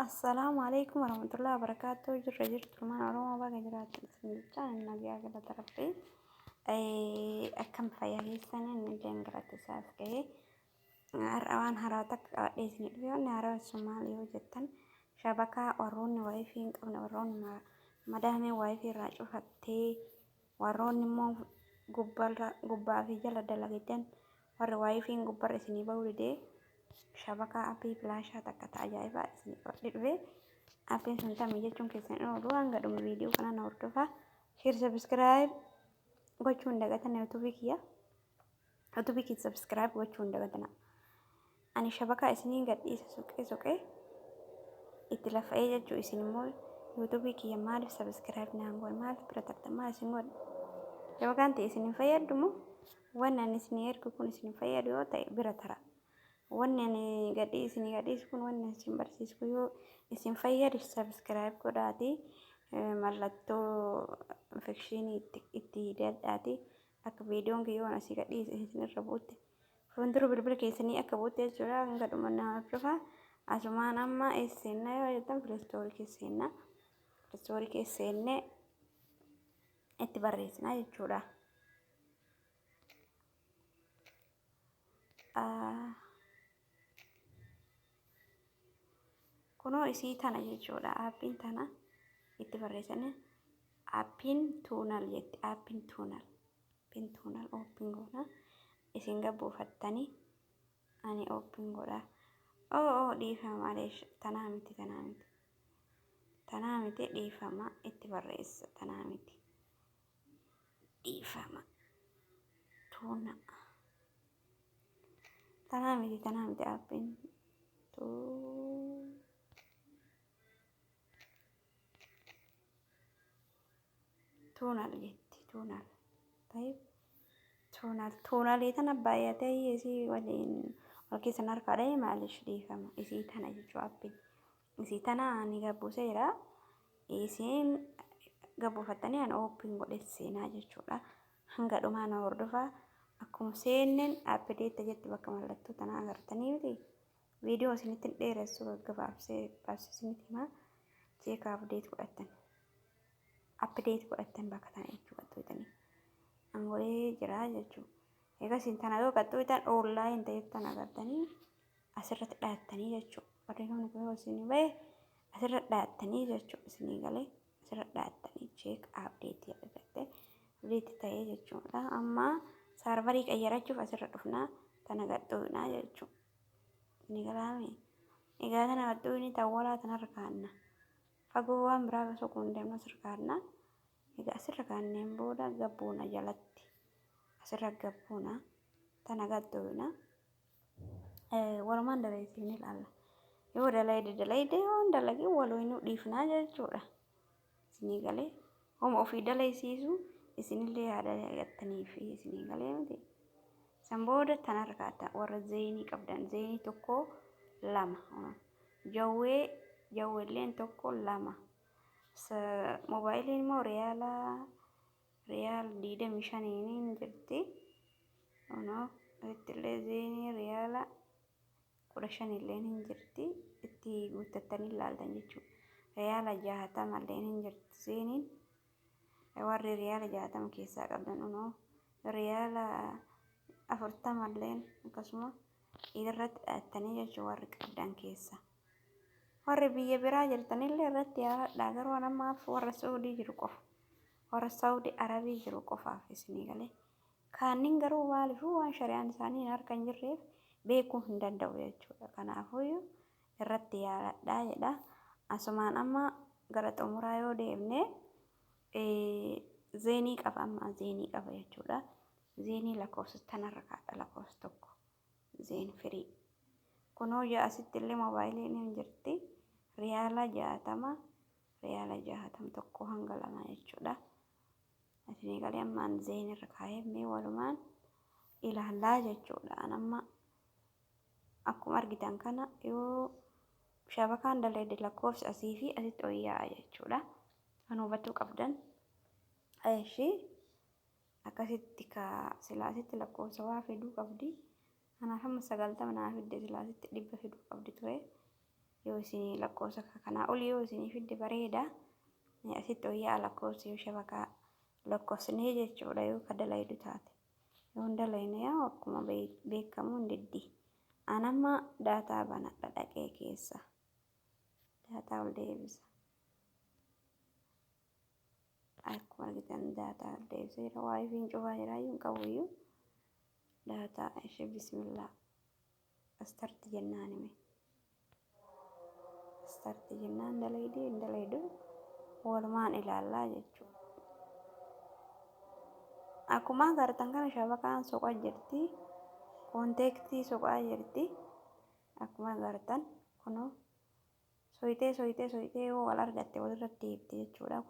السلام عليكم ورحمة الله وبركاته. جرجرت كمان أروما بقى جرات سنجان النبي على تربي أي أكم فيا سنة نجين جرات ساس كه أروان هراتك إذن اليوم نرى الصومالي وجدتن شبكة ورون وايفين قبل ورون ما مدامي وايفي راجو هتي ورون مو قبال في جلد دلقيتن ور وايفين قبال إسني بولدي شبكة أبي بلاشة تكت عجائبة إسني بولدي أبي سنتا ميجون كيسن أولوان قدوم فيديو كنا نورتوفا شير سبسكرايب gochuun dagatana YouTube kii subscribe gochuun dagatana ani shabaka isiniin gadhiisa suqee itti lafa'ee jechuu isin immoo YouTube kii maaliif subscribe naan godhan maaliif bira tartamaa isin godhan shabakaan ta'e isin fayyadu moo wanni ani isin ergu kun isin fayyadu yoo ta'e bira tara wanni ani gadhiisu kun wanni isin barsiisu yoo isin fayyadu subscribe godhaati mallattoo infekshinii itti hidhadhaati akka viidiyoon kiyyoon asii gadhiise isin irra buutte fuuldura bilbila keessanii akka buutte jechuudha hanga dhuma nama dhufa asumaan amma eessennaa yoo jettan filistoorii keesseennee itti barreessinaa jechuudha. Kunoo isii tana jechuudha aappiin tana itti barreessanii appiin tuunal jetti appiin tuunal ooppiin godha isin gabbuufattanii ani ooppiin godha dhiifama malee tanaa miti dhiifama itti barreessa tanaa miti dhiifama tuuna tanaa miti appiin tuunal jetti tuunal ta'e tuunalii tana baay'atee isii waliin wal keessan harkaadha maaliif dhiifama isii tana jechuu appiin isii tana ani gabbuuseera isiin gabbuufattanii ani ooppiin godhe seenaa jechuudha hanga dhumaa na hordofaa akkuma seenneen appideetta jetti bakka mallattoo tana agartanii miti viidiyoo isinitti dheeressu gaggabaabsee baabsisinitti himaa jeeka apdeet godhattan bakka tana jechuudha qaxxooytanii angolee jira jechuudha egaa isin tana yoo qaxxooytan oonlaayin ta'ettan agartanii asirratti dhaattanii jechuudha barreeffamni kun isin bahe asirratti dhaattanii jechuudha isinii galee asirratti dhaattanii jeek apdeetii argatte apdeetii ta'ee jechuudha amma saarvarii qayyarachuuf asirra dhufnaa tana qaxxooynaa jechuudha isinii galaame egaa tana qaxxooyni tawwalaa tanarra kaanna fagoo waan biraa osoo kun deemnu asirra kaanna egaa asirra kaanneen booda gabbuuna jalatti asirra gabbuuna tana qaxxooyna walumaan daleessiin ilaalla yoo dalayde yoo dalagee walooyinuu dhiifnaa jechuudha isinii galee homa ofii daleessiisu isinillee yaada argattanii fi isinii galee miti san booda tanarra kaata warra zeenii qabdan zeenii tokko lama jawweelleen tokko lama moobaayiliin immoo riyaal 25 jirti ittillee zeenii riyaal 15 illee hin jirti itti guuttattanii ilaaltan jechuudha riyaal 60 illee hin jirti zeeniin warri riyaal 60 keessaa qabdan riyaal 40 illee akkasuma irratti dhaattanii jechuudha warri qabdan keessa warri biyya biraa jirtanillee irratti yaadadhaa garuu namaaf warra Saawudii jiru qofa warra Saawudii Arabii jiru qofaaf isinii galee kaannin garuu maaliif waan shari'aan isaanii harka hin jirreef beekuu hin danda'u jechuudha kanaafuu irratti yaadadhaa jedha asumaan amma gara xumuraa yoo deemne zeenii qaba jechuudha zeenii lakkoofsa tanarra kaadha lakkoofsa tokko zeen firii kunoo asitti illee moobaayiliin hin jirti riyaala 60 tokko hanga lama jechuudha isinii galee ammaan zeen irra kaayee walumaan ilaallaa jechuudha amma akkuma argitan kana yoo shabakaan daleede lakkoofsi asii fi asitti oyyaa jechuudha kan hubatuu qabdan ayishii akkasitti silaasitti lakkoofsa waa fiduu qabdi kanaaf amma 90 naaf fidde silaasitti 100 fiduu qabdi ture yoo isin lakkoofsa kanaa ol yoo isin fidde bareeda. Asitti wayyaa lakkoofsi yoo shabakaa lakkoofsanii jechuudha yoo ka dalaydu taate. Yoo hin dalayne yaa akkuma beekamu hin diddi. Anamma daataa banadha dhaqee keessa. Daataa ol deebisa. Akkuma argitan daataa ol deebiseera. Waayifiin cufaa jiraayyuu hin qabuyyuu. Daataa ishee bismillah. Astarti jennaan hime. Astarti jennaan hin dalaydu. Walumaan ilaallaa jechuudha. Akkuma agartan kana shabakaan soqaa jirti. Konteektii soqaa jirti. Akkuma agartan kunoo soyitee yoo wal argatte walirratti deebite jechuudha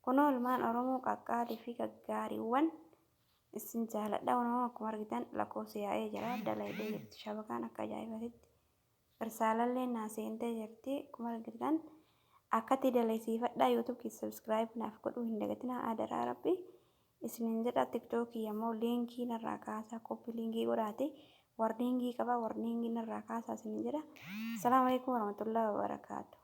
kunoo ilmaan Oromoo qaqqaalii fi gaggaariiwwan isin jaaladha kunoo akkuma argitan lakkoofsa yaa'ee jira dalaydee jirti shabakaan akka ajaa'ibatitti irsaalallee naaseentee jirti akkuma argitan akkatti dalaysiifadhaa YouTube kii subscribe naaf godhuu hin dagatinaa adaraa rabbi isinin jedha tiktookii ammoo liinkii narraa kaasaa koppii liinkii godhaate warniingii qaba warniingii narraa kaasaa isinin jedha. Assalamu alaikum warahmatullahi wabarakatuh.